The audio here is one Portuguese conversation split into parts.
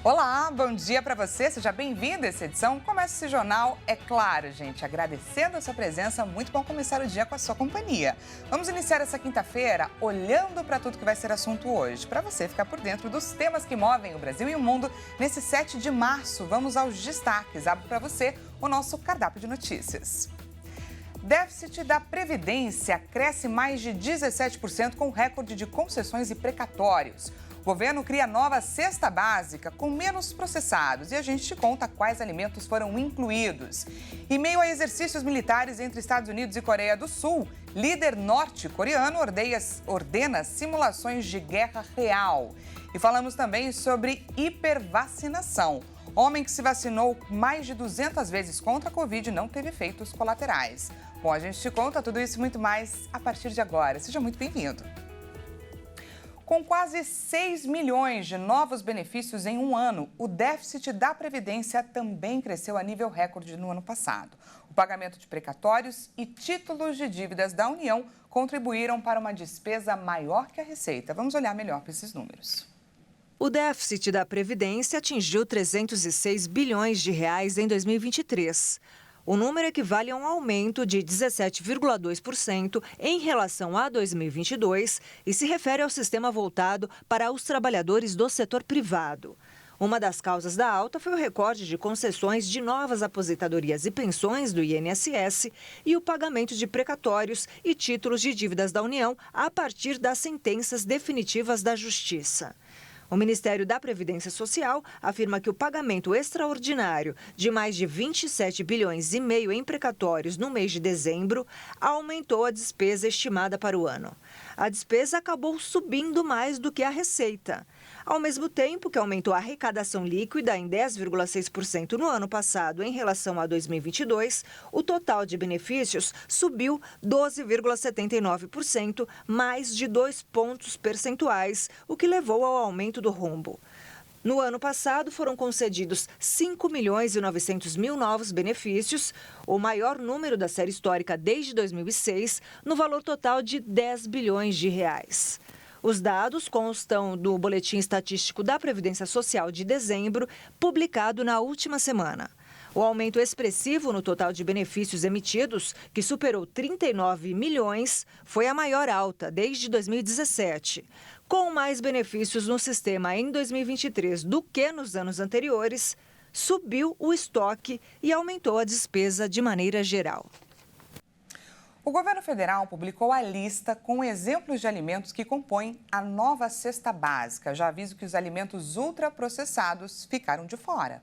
Olá, bom dia para você, seja bem-vindo a essa edição. Começa esse jornal, é claro, gente, agradecendo a sua presença, muito bom começar o dia com a sua companhia. Vamos iniciar essa quinta-feira olhando para tudo que vai ser assunto hoje, para você ficar por dentro dos temas que movem o Brasil e o mundo. Nesse 7 de março, vamos aos destaques. Abro para você o nosso cardápio de notícias. Déficit da Previdência cresce mais de 17% com recorde de concessões e precatórios. O governo cria nova cesta básica com menos processados e a gente te conta quais alimentos foram incluídos. Em meio a exercícios militares entre Estados Unidos e Coreia do Sul, líder norte-coreano ordena simulações de guerra real. E falamos também sobre hipervacinação. Homem que se vacinou mais de 200 vezes contra a Covid não teve efeitos colaterais. Bom, a gente te conta tudo isso e muito mais a partir de agora. Seja muito bem-vindo. Com quase 6 milhões de novos benefícios em um ano, o déficit da Previdência também cresceu a nível recorde no ano passado. O pagamento de precatórios e títulos de dívidas da União contribuíram para uma despesa maior que a receita. Vamos olhar melhor para esses números. O déficit da Previdência atingiu 306 bilhões de reais em 2023. O número equivale a um aumento de 17,2% em relação a 2022 e se refere ao sistema voltado para os trabalhadores do setor privado. Uma das causas da alta foi o recorde de concessões de novas aposentadorias e pensões do INSS e o pagamento de precatórios e títulos de dívidas da União a partir das sentenças definitivas da Justiça. O Ministério da Previdência Social afirma que o pagamento extraordinário de mais de 27 bilhões e meio em precatórios no mês de dezembro aumentou a despesa estimada para o ano. A despesa acabou subindo mais do que a receita. Ao mesmo tempo que aumentou a arrecadação líquida em 10,6% no ano passado em relação a 2022, o total de benefícios subiu 12,79%, mais de 2 pontos percentuais, o que levou ao aumento do rombo. No ano passado, foram concedidos 5 milhões e 900 mil novos benefícios, o maior número da série histórica desde 2006, no valor total de 10 bilhões de reais. Os dados constam do Boletim Estatístico da Previdência Social de dezembro, publicado na última semana. O aumento expressivo no total de benefícios emitidos, que superou 39 milhões, foi a maior alta desde 2017. Com mais benefícios no sistema em 2023 do que nos anos anteriores, subiu o estoque e aumentou a despesa de maneira geral. O governo federal publicou a lista com exemplos de alimentos que compõem a nova cesta básica. Já aviso que os alimentos ultraprocessados ficaram de fora.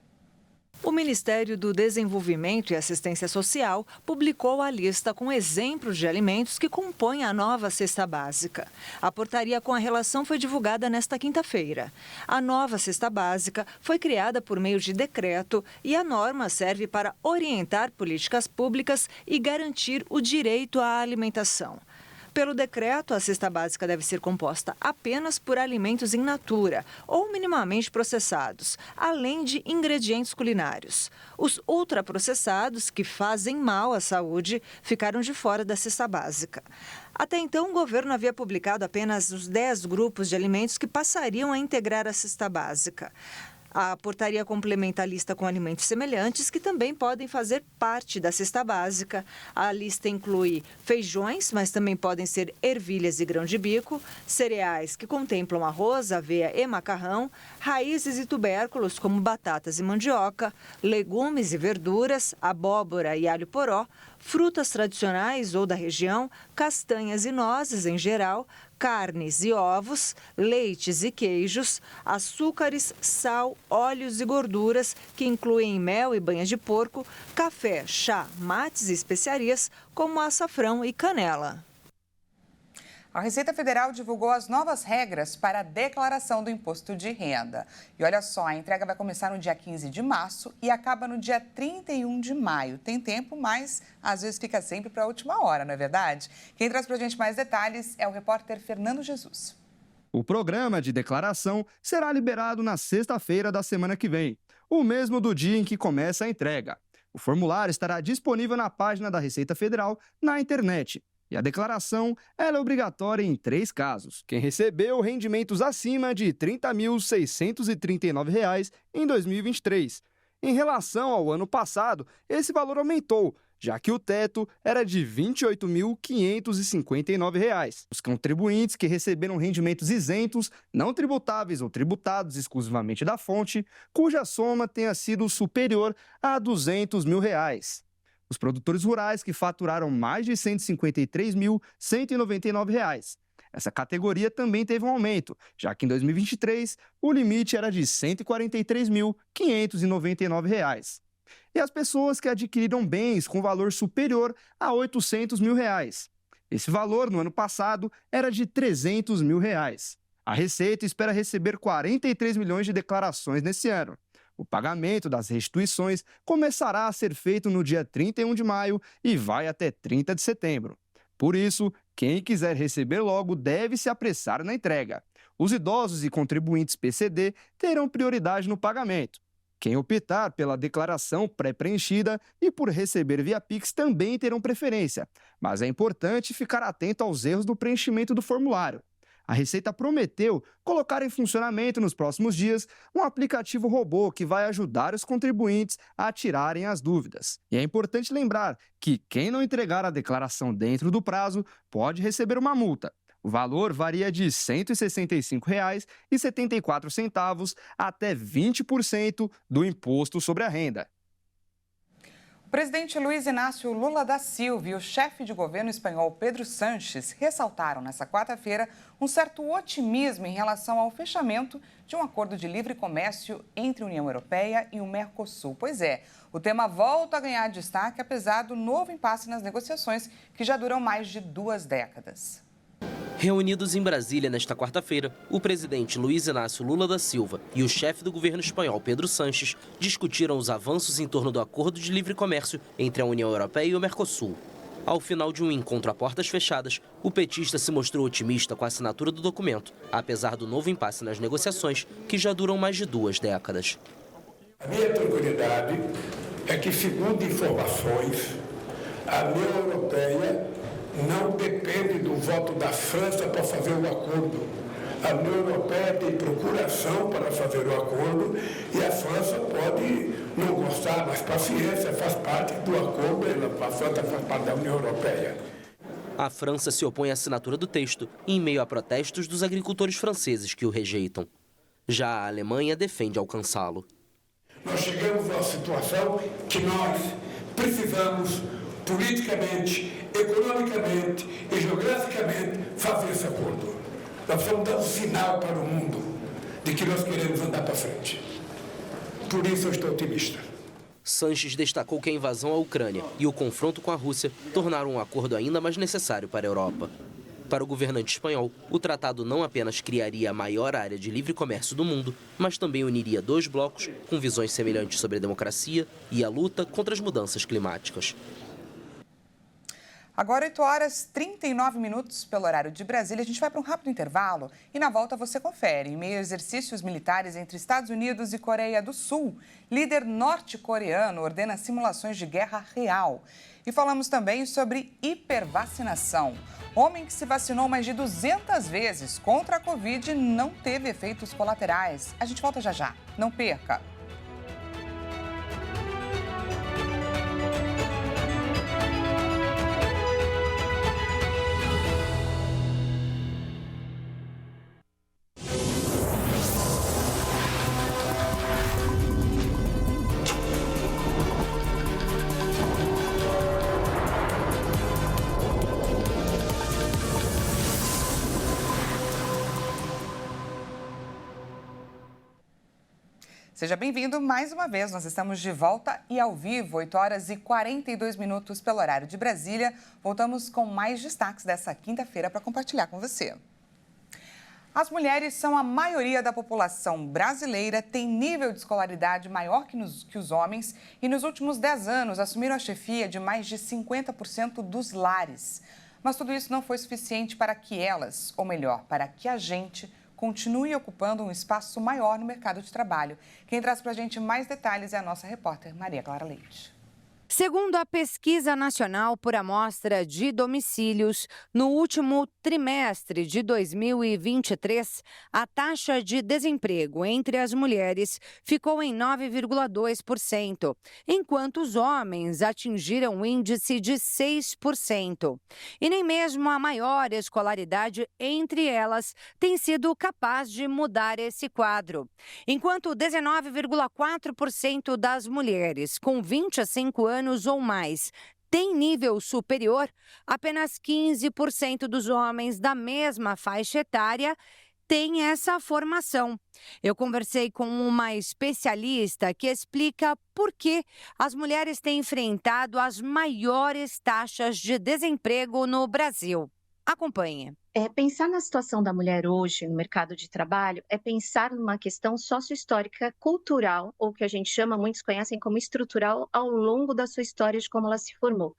O Ministério do Desenvolvimento e Assistência Social publicou a lista com exemplos de alimentos que compõem a nova cesta básica. A portaria com a relação foi divulgada nesta quinta-feira. A nova cesta básica foi criada por meio de decreto e a norma serve para orientar políticas públicas e garantir o direito à alimentação. Pelo decreto, a cesta básica deve ser composta apenas por alimentos in natura ou minimamente processados, além de ingredientes culinários. Os ultraprocessados, que fazem mal à saúde, ficaram de fora da cesta básica. Até então, o governo havia publicado apenas os 10 grupos de alimentos que passariam a integrar a cesta básica. A portaria complementa a lista com alimentos semelhantes que também podem fazer parte da cesta básica. A lista inclui feijões, mas também podem ser ervilhas e grão de bico, cereais que contemplam arroz, aveia e macarrão, raízes e tubérculos como batatas e mandioca, legumes e verduras, abóbora e alho poró, frutas tradicionais ou da região, castanhas e nozes em geral, carnes e ovos, leites e queijos, açúcares, sal, óleos e gorduras, que incluem mel e banha de porco, café, chá, mates e especiarias, como açafrão e canela. A Receita Federal divulgou as novas regras para a declaração do imposto de renda. E olha só, a entrega vai começar no dia 15 de março e acaba no dia 31 de maio. Tem tempo, mas às vezes fica sempre para a última hora, não é verdade? Quem traz para a gente mais detalhes é o repórter Fernando Jesus. O programa de declaração será liberado na sexta-feira da semana que vem, o mesmo do dia em que começa a entrega. O formulário estará disponível na página da Receita Federal na internet. E a declaração ela é obrigatória em 3 casos. Quem recebeu rendimentos acima de R$ 30.639 em 2023. Em relação ao ano passado, esse valor aumentou, já que o teto era de R$ 28.559. Os contribuintes que receberam rendimentos isentos, não tributáveis ou tributados exclusivamente da fonte, cuja soma tenha sido superior a R$ 200 mil. Os produtores rurais que faturaram mais de R$ 153.199. Essa categoria também teve um aumento, já que em 2023 o limite era de R$ 143.599. E as pessoas que adquiriram bens com valor superior a R$ 800 mil. Esse valor, no ano passado, era de R$ 300 mil. A Receita espera receber 43 milhões de declarações nesse ano. O pagamento das restituições começará a ser feito no dia 31 de maio e vai até 30 de setembro. Por isso, quem quiser receber logo deve se apressar na entrega. Os idosos e contribuintes PCD terão prioridade no pagamento. Quem optar pela declaração pré-preenchida e por receber via Pix também terão preferência, mas é importante ficar atento aos erros do preenchimento do formulário. A Receita prometeu colocar em funcionamento nos próximos dias um aplicativo robô que vai ajudar os contribuintes a tirarem as dúvidas. E é importante lembrar que quem não entregar a declaração dentro do prazo pode receber uma multa. O valor varia de R$ 165,74 até 20% do imposto sobre a renda. O presidente Luiz Inácio Lula da Silva e o chefe de governo espanhol Pedro Sánchez ressaltaram nesta quarta-feira um certo otimismo em relação ao fechamento de um acordo de livre comércio entre a União Europeia e o Mercosul. Pois é, o tema volta a ganhar destaque apesar do novo impasse nas negociações que já duram mais de 2 décadas. Reunidos em Brasília nesta quarta-feira, o presidente Luiz Inácio Lula da Silva e o chefe do governo espanhol Pedro Sánchez discutiram os avanços em torno do acordo de livre comércio entre a União Europeia e o Mercosul. Ao final de um encontro a portas fechadas, o petista se mostrou otimista com a assinatura do documento, apesar do novo impasse nas negociações, que já duram mais de 2 décadas. A minha tranquilidade é que, segundo informações, a União Europeia não depende do voto da França para fazer o acordo. A União Europeia tem procuração para fazer o acordo e a França pode não gostar, mas paciência, faz parte do acordo, a França faz parte da União Europeia. A França se opõe à assinatura do texto em meio a protestos dos agricultores franceses que o rejeitam. Já a Alemanha defende alcançá-lo. Nós chegamos a uma situação que nós precisamos politicamente, economicamente e geograficamente fazer esse acordo. Nós estamos dando sinal para o mundo de que nós queremos andar para frente. Por isso eu estou otimista. Sánchez destacou que a invasão à Ucrânia e o confronto com a Rússia tornaram um acordo ainda mais necessário para a Europa. Para o governante espanhol, o tratado não apenas criaria a maior área de livre comércio do mundo, mas também uniria 2 blocos com visões semelhantes sobre a democracia e a luta contra as mudanças climáticas. Agora, 8h39 pelo horário de Brasília. A gente vai para um rápido intervalo e na volta você confere. Em meio a exercícios militares entre Estados Unidos e Coreia do Sul, líder norte-coreano ordena simulações de guerra real. E falamos também sobre hipervacinação. Homem que se vacinou mais de 200 vezes contra a Covid não teve efeitos colaterais. A gente volta já já. Não perca! Seja bem-vindo mais uma vez. Nós estamos de volta e ao vivo, 8h42 pelo horário de Brasília. Voltamos com mais destaques dessa quinta-feira para compartilhar com você. As mulheres são a maioria da população brasileira, têm nível de escolaridade maior que os homens e nos últimos 10 anos assumiram a chefia de mais de 50% dos lares. Mas tudo isso não foi suficiente para que elas, ou melhor, para que a gente continue ocupando um espaço maior no mercado de trabalho. Quem traz para a gente mais detalhes é a nossa repórter Maria Clara Leite. Segundo a Pesquisa Nacional por Amostra de Domicílios, no último trimestre de 2023, a taxa de desemprego entre as mulheres ficou em 9,2%, enquanto os homens atingiram um índice de 6%. E nem mesmo a maior escolaridade entre elas tem sido capaz de mudar esse quadro. Enquanto 19,4% das mulheres com 25 anos ou mais tem nível superior, apenas 15% dos homens da mesma faixa etária têm essa formação. Eu conversei com uma especialista que explica por que as mulheres têm enfrentado as maiores taxas de desemprego no Brasil. Acompanhe. Pensar na situação da mulher hoje no mercado de trabalho é pensar numa questão sócio-histórica cultural, ou que a gente chama, muitos conhecem como estrutural, ao longo da sua história de como ela se formou.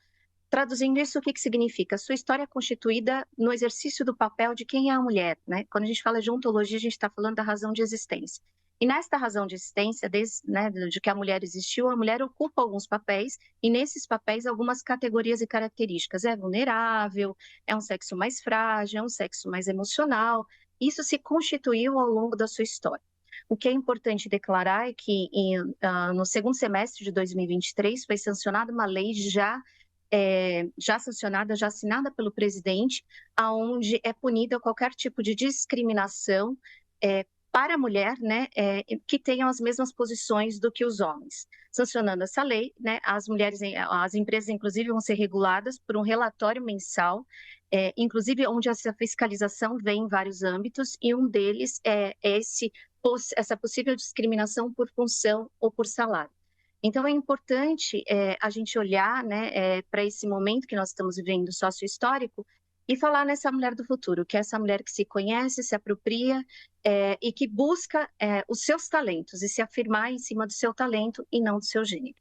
Traduzindo isso, o que significa? Sua história é constituída no exercício do papel de quem é a mulher, né? Quando a gente fala de ontologia, a gente está falando da razão de existência. E nesta razão de existência, de que a mulher existiu, a mulher ocupa alguns papéis, e nesses papéis algumas categorias e características. É vulnerável, é um sexo mais frágil, é um sexo mais emocional. Isso se constituiu ao longo da sua história. O que é importante declarar é que no segundo semestre de 2023 foi sancionada uma lei já sancionada, já assinada pelo presidente, onde é punida qualquer tipo de discriminação para a mulher, né, que tenham as mesmas posições do que os homens. Sancionando essa lei, né, as empresas, inclusive, vão ser reguladas por um relatório mensal, inclusive onde essa fiscalização vem em vários âmbitos, e um deles é essa possível discriminação por função ou por salário. Então, é importante a gente olhar, né, para esse momento que nós estamos vivendo sócio-histórico e falar nessa mulher do futuro, que é essa mulher que se conhece, se apropria e que busca os seus talentos e se afirmar em cima do seu talento e não do seu gênero.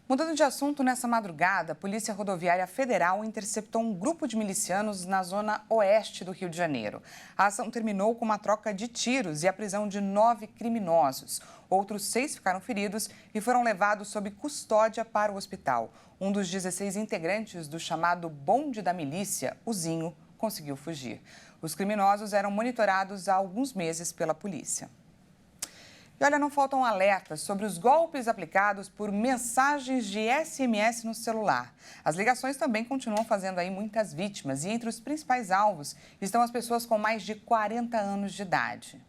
Mudando de assunto, nessa madrugada, a Polícia Rodoviária Federal interceptou um grupo de milicianos na zona oeste do Rio de Janeiro. A ação terminou com uma troca de tiros e a prisão de 9 criminosos. Outros 6 ficaram feridos e foram levados sob custódia para o hospital. Um dos 16 integrantes do chamado Bonde da Milícia, o Zinho, conseguiu fugir. Os criminosos eram monitorados há alguns meses pela polícia. E olha, não faltam alertas sobre os golpes aplicados por mensagens de SMS no celular. As ligações também continuam fazendo aí muitas vítimas e entre os principais alvos estão as pessoas com mais de 40 anos de idade.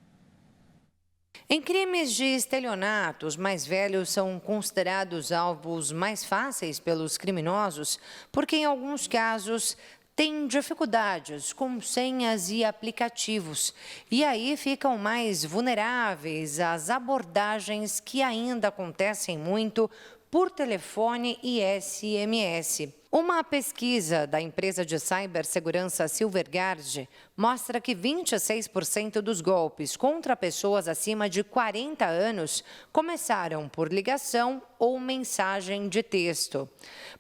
Em crimes de estelionato, os mais velhos são considerados alvos mais fáceis pelos criminosos, porque em alguns casos têm dificuldades com senhas e aplicativos e aí ficam mais vulneráveis às abordagens que ainda acontecem muito por telefone e SMS. Uma pesquisa da empresa de cibersegurança Silverguard mostra que 26% dos golpes contra pessoas acima de 40 anos começaram por ligação ou mensagem de texto.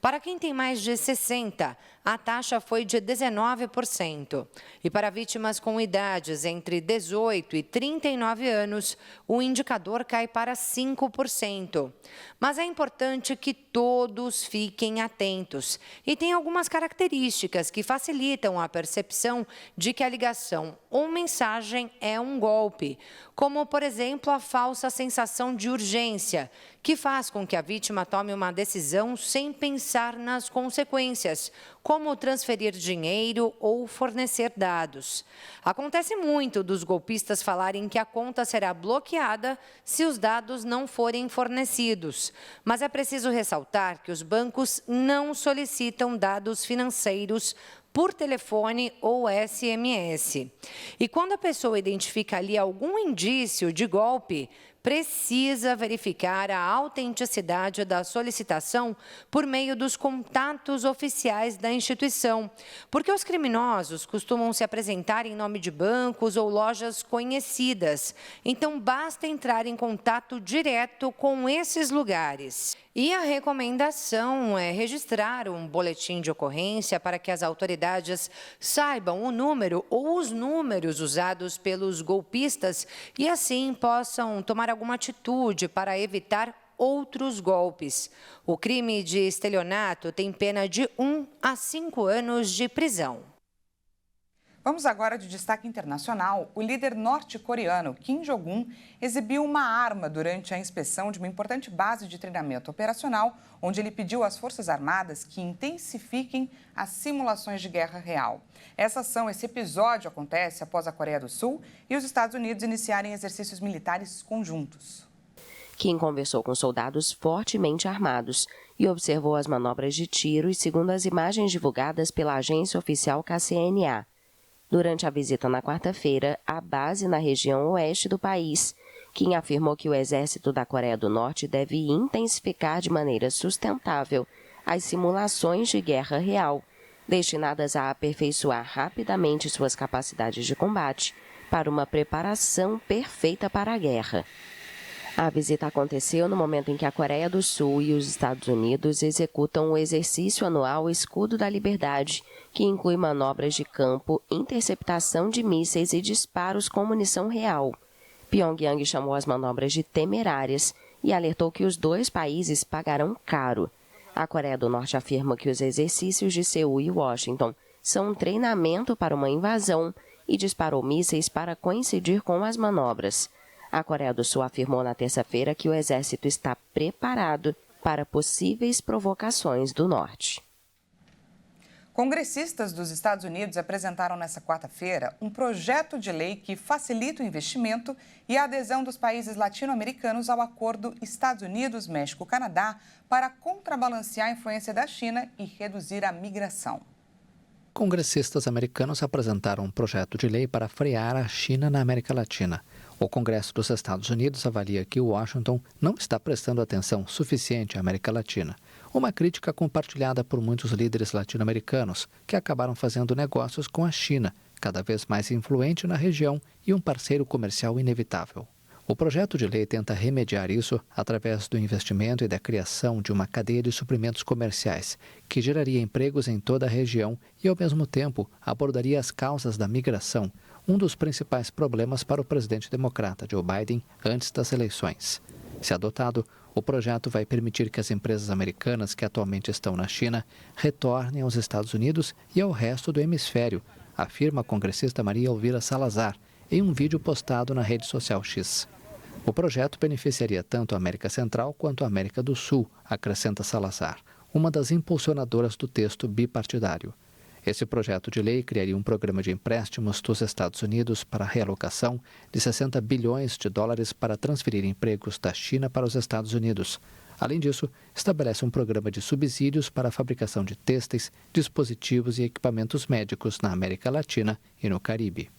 Para quem tem mais de 60, a taxa foi de 19%. E para vítimas com idades entre 18 e 39 anos, o indicador cai para 5%. Mas é importante que todos fiquem atentos. E tem algumas características que facilitam a percepção de que a ligação ou mensagem é um golpe, como, por exemplo, a falsa sensação de urgência, que faz com que a vítima tome uma decisão sem pensar nas consequências, como transferir dinheiro ou fornecer dados. Acontece muito dos golpistas falarem que a conta será bloqueada se os dados não forem fornecidos, mas é preciso ressaltar que os bancos não solicitam dados financeiros por telefone ou SMS. E quando a pessoa identifica ali algum indício de golpe, precisa verificar a autenticidade da solicitação por meio dos contatos oficiais da instituição, porque os criminosos costumam se apresentar em nome de bancos ou lojas conhecidas. Então, basta entrar em contato direto com esses lugares. E a recomendação é registrar um boletim de ocorrência para que as autoridades saibam o número ou os números usados pelos golpistas e assim possam tomar alguma atitude para evitar outros golpes. O crime de estelionato tem pena de 1 a 5 anos de prisão. Vamos agora de destaque internacional. O líder norte-coreano Kim Jong-un exibiu uma arma durante a inspeção de uma importante base de treinamento operacional, onde ele pediu às Forças Armadas que intensifiquem as simulações de guerra real. Esse episódio acontece após a Coreia do Sul e os Estados Unidos iniciarem exercícios militares conjuntos. Kim conversou com soldados fortemente armados e observou as manobras de tiros, segundo as imagens divulgadas pela agência oficial KCNA. Durante a visita na quarta-feira à base na região oeste do país, Kim afirmou que o exército da Coreia do Norte deve intensificar de maneira sustentável as simulações de guerra real, destinadas a aperfeiçoar rapidamente suas capacidades de combate para uma preparação perfeita para a guerra. A visita aconteceu no momento em que a Coreia do Sul e os Estados Unidos executam o exercício anual Escudo da Liberdade, que inclui manobras de campo, interceptação de mísseis e disparos com munição real. Pyongyang chamou as manobras de temerárias e alertou que os dois países pagarão caro. A Coreia do Norte afirma que os exercícios de Seul e Washington são um treinamento para uma invasão e disparou mísseis para coincidir com as manobras. A Coreia do Sul afirmou na terça-feira que o exército está preparado para possíveis provocações do norte. Congressistas dos Estados Unidos apresentaram nesta quarta-feira um projeto de lei que facilita o investimento e a adesão dos países latino-americanos ao acordo Estados Unidos-México-Canadá para contrabalancear a influência da China e reduzir a migração. Congressistas americanos apresentaram um projeto de lei para frear a China na América Latina. O Congresso dos Estados Unidos avalia que Washington não está prestando atenção suficiente à América Latina. Uma crítica compartilhada por muitos líderes latino-americanos que acabaram fazendo negócios com a China, cada vez mais influente na região e um parceiro comercial inevitável. O projeto de lei tenta remediar isso através do investimento e da criação de uma cadeia de suprimentos comerciais, que geraria empregos em toda a região e, ao mesmo tempo, abordaria as causas da migração, um dos principais problemas para o presidente democrata Joe Biden antes das eleições. Se adotado, o projeto vai permitir que as empresas americanas que atualmente estão na China retornem aos Estados Unidos e ao resto do hemisfério, afirma a congressista Maria Elvira Salazar em um vídeo postado na rede social X. O projeto beneficiaria tanto a América Central quanto a América do Sul, acrescenta Salazar, uma das impulsionadoras do texto bipartidário. Esse projeto de lei criaria um programa de empréstimos dos Estados Unidos para a realocação de 60 bilhões de dólares para transferir empregos da China para os Estados Unidos. Além disso, estabelece um programa de subsídios para a fabricação de têxteis, dispositivos e equipamentos médicos na América Latina e no Caribe.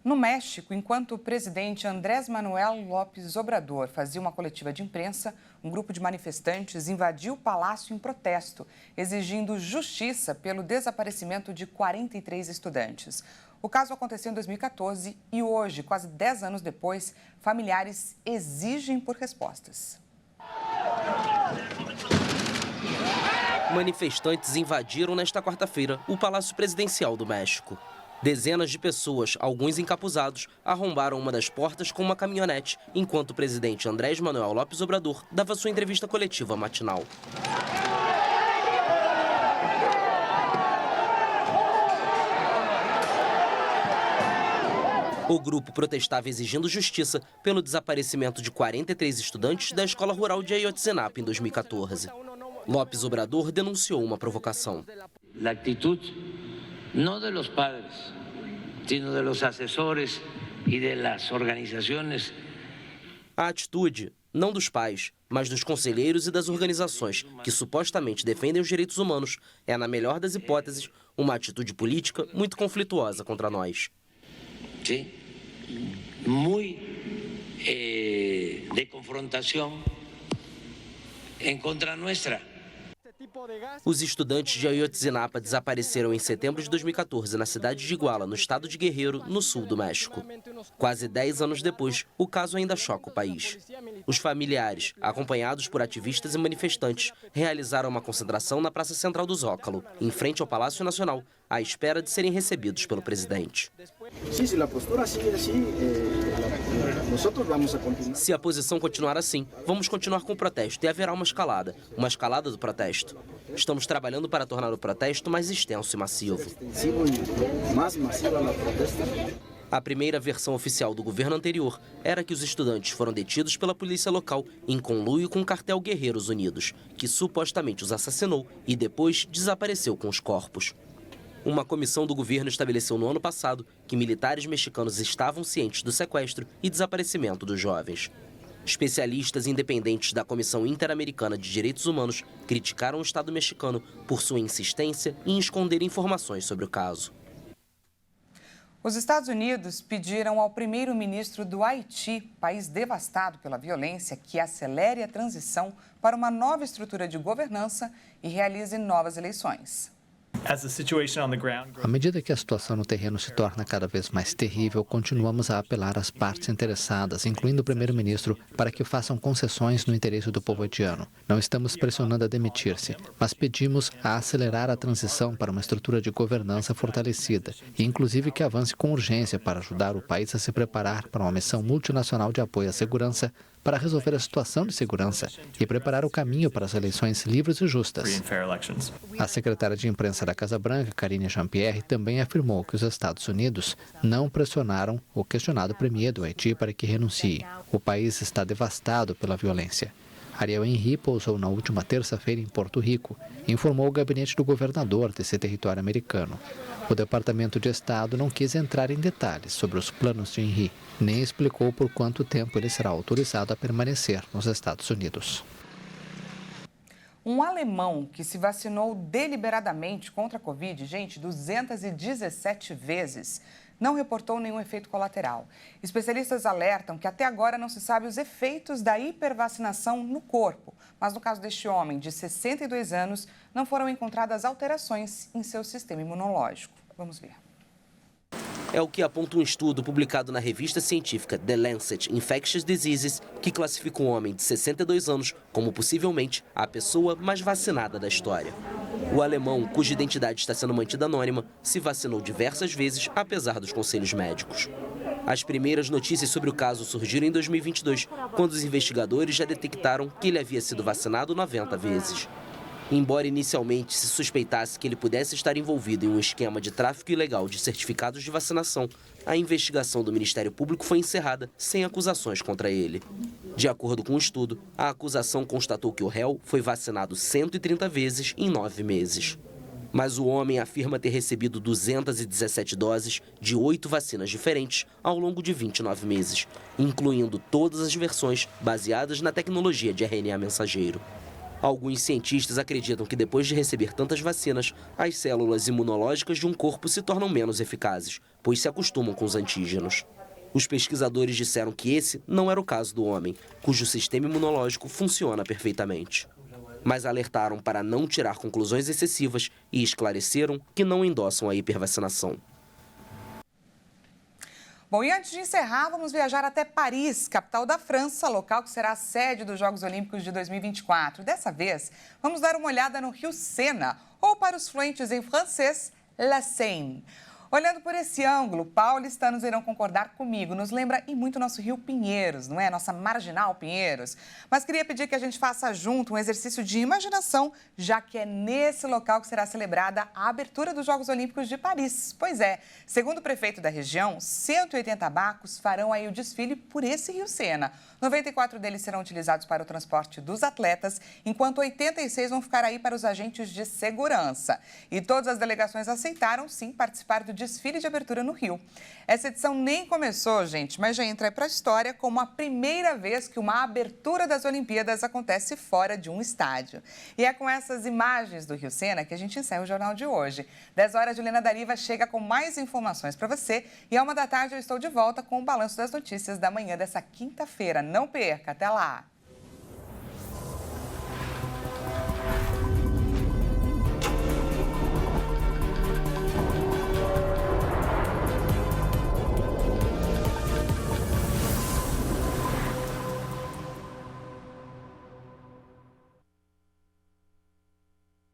No México, enquanto o presidente Andrés Manuel López Obrador fazia uma coletiva de imprensa, um grupo de manifestantes invadiu o palácio em protesto, exigindo justiça pelo desaparecimento de 43 estudantes. O caso aconteceu em 2014 e hoje, quase 10 anos depois, familiares exigem por respostas. Manifestantes invadiram nesta quarta-feira o Palácio Presidencial do México. Dezenas de pessoas, alguns encapuzados, arrombaram uma das portas com uma caminhonete, enquanto o presidente Andrés Manuel López Obrador dava sua entrevista coletiva matinal. O grupo protestava exigindo justiça pelo desaparecimento de 43 estudantes da Escola Rural de Ayotzinapa em 2014. López Obrador denunciou uma provocação. A atitude no de los padres, sino de los asesores y de las organizaciones. A atitude, não dos pais, mas dos conselheiros e das organizações que supostamente defendem os direitos humanos, é, na melhor das hipóteses, uma atitude política muito conflituosa contra nós. Sim, muito de confrontação em contra nossa. Os estudantes de Ayotzinapa desapareceram em setembro de 2014 na cidade de Iguala, no estado de Guerrero, no sul do México. Quase 10 anos depois, o caso ainda choca o país. Os familiares, acompanhados por ativistas e manifestantes, realizaram uma concentração na Praça Central do Zócalo, em frente ao Palácio Nacional, à espera de serem recebidos pelo presidente. Se a posição continuar assim, vamos continuar com o protesto e haverá uma escalada do protesto. Estamos trabalhando para tornar o protesto mais extenso e massivo. A primeira versão oficial do governo anterior era que os estudantes foram detidos pela polícia local em conluio com o cartel Guerreiros Unidos, que supostamente os assassinou e depois desapareceu com os corpos. Uma comissão do governo estabeleceu no ano passado que militares mexicanos estavam cientes do sequestro e desaparecimento dos jovens. Especialistas independentes da Comissão Interamericana de Direitos Humanos criticaram o Estado mexicano por sua insistência em esconder informações sobre o caso. Os Estados Unidos pediram ao primeiro-ministro do Haiti, país devastado pela violência, que acelere a transição para uma nova estrutura de governança e realize novas eleições. À medida que a situação no terreno se torna cada vez mais terrível, continuamos a apelar às partes interessadas, incluindo o primeiro-ministro, para que façam concessões no interesse do povo haitiano. Não estamos pressionando a demitir-se, mas pedimos a acelerar a transição para uma estrutura de governança fortalecida e, inclusive, que avance com urgência para ajudar o país a se preparar para uma missão multinacional de apoio à segurança, para resolver a situação de segurança e preparar o caminho para as eleições livres e justas. A secretária de imprensa da Casa Branca, Karine Jean-Pierre, também afirmou que os Estados Unidos não pressionaram o questionado premier do Haiti para que renuncie. O país está devastado pela violência. Ariel Henry pousou na última terça-feira em Porto Rico e informou o gabinete do governador desse território americano. O Departamento de Estado não quis entrar em detalhes sobre os planos de Henry, nem explicou por quanto tempo ele será autorizado a permanecer nos Estados Unidos. Um alemão que se vacinou deliberadamente contra a Covid, 217 vezes, não reportou nenhum efeito colateral. Especialistas alertam que até agora não se sabe os efeitos da hipervacinação no corpo. Mas no caso deste homem de 62 anos, não foram encontradas alterações em seu sistema imunológico. Vamos ver. É o que aponta um estudo publicado na revista científica The Lancet Infectious Diseases, que classifica um homem de 62 anos como possivelmente a pessoa mais vacinada da história. O alemão, cuja identidade está sendo mantida anônima, se vacinou diversas vezes, apesar dos conselhos médicos. As primeiras notícias sobre o caso surgiram em 2022, quando os investigadores já detectaram que ele havia sido vacinado 90 vezes. Embora inicialmente se suspeitasse que ele pudesse estar envolvido em um esquema de tráfico ilegal de certificados de vacinação, a investigação do Ministério Público foi encerrada sem acusações contra ele. De acordo com o estudo, a acusação constatou que o réu foi vacinado 130 vezes em 9 meses. Mas o homem afirma ter recebido 217 doses de 8 vacinas diferentes ao longo de 29 meses, incluindo todas as versões baseadas na tecnologia de RNA mensageiro. Alguns cientistas acreditam que depois de receber tantas vacinas, as células imunológicas de um corpo se tornam menos eficazes, pois se acostumam com os antígenos. Os pesquisadores disseram que esse não era o caso do homem, cujo sistema imunológico funciona perfeitamente. Mas alertaram para não tirar conclusões excessivas e esclareceram que não endossam a hipervacinação. Bom, e antes de encerrar, vamos viajar até Paris, capital da França, local que será a sede dos Jogos Olímpicos de 2024. Dessa vez, vamos dar uma olhada no Rio Sena, ou para os fluentes em francês, La Seine. Olhando por esse ângulo, paulistanos irão concordar comigo. Nos lembra e muito nosso Rio Pinheiros, não é? Nossa marginal Pinheiros. Mas queria pedir que a gente faça junto um exercício de imaginação, já que é nesse local que será celebrada a abertura dos Jogos Olímpicos de Paris. Pois é, segundo o prefeito da região, 180 barcos farão aí o desfile por esse Rio Sena. 94 deles serão utilizados para o transporte dos atletas, enquanto 86 vão ficar aí para os agentes de segurança. E todas as delegações aceitaram, sim, participar do desfile de abertura no Rio. Essa edição nem começou, gente, mas já entra para a história como a primeira vez que uma abertura das Olimpíadas acontece fora de um estádio. E é com essas imagens do Rio Sena que a gente encerra o jornal de hoje. 10 horas, Juliana Dariva chega com mais informações para você e à 1 da tarde eu estou de volta com o balanço das notícias da manhã dessa quinta-feira. Não perca, até lá!